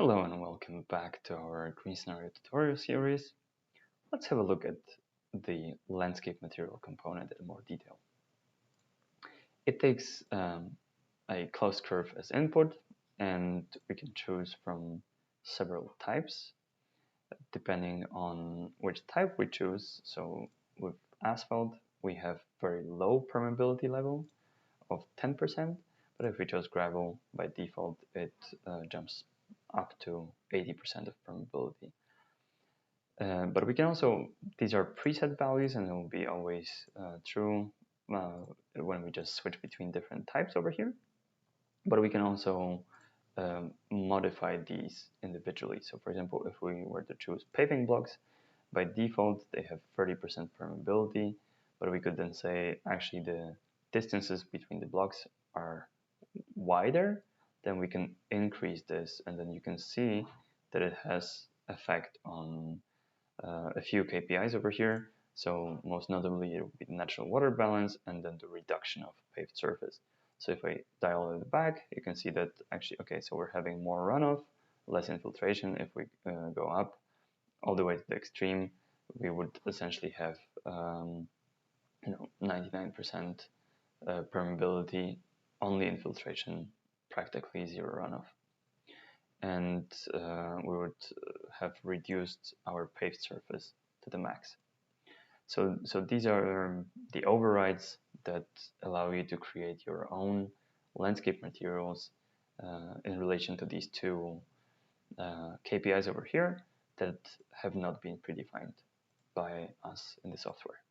Hello and welcome back to our GreenScenario tutorial series. Let's have a look at the landscape material component in more detail. It takes a closed curve as input, and we can choose from several types depending on which type we choose. So with asphalt, we have very low permeability level of 10%, but if we chose gravel, by default, it jumps up to 80% of permeability. But we can also, these are preset values and it will be always true when we just switch between different types over here. But we can also modify these individually. So for example, if we were to choose paving blocks, by default, they have 30% permeability, but we could then say actually the distances between the blocks are wider, then we can increase this, and then you can see that it has effect on a few KPIs over here. So most notably, it would be the natural water balance and then the reduction of paved surface. So if I dial it back, you can see that actually, okay, so we're having more runoff, less infiltration. If we go up all the way to the extreme, we would essentially have 99% permeability, only infiltration, practically zero runoff. And we would have reduced our paved surface to the max. So these are the overrides that allow you to create your own landscape materials in relation to these two KPIs over here that have not been predefined by us in the software.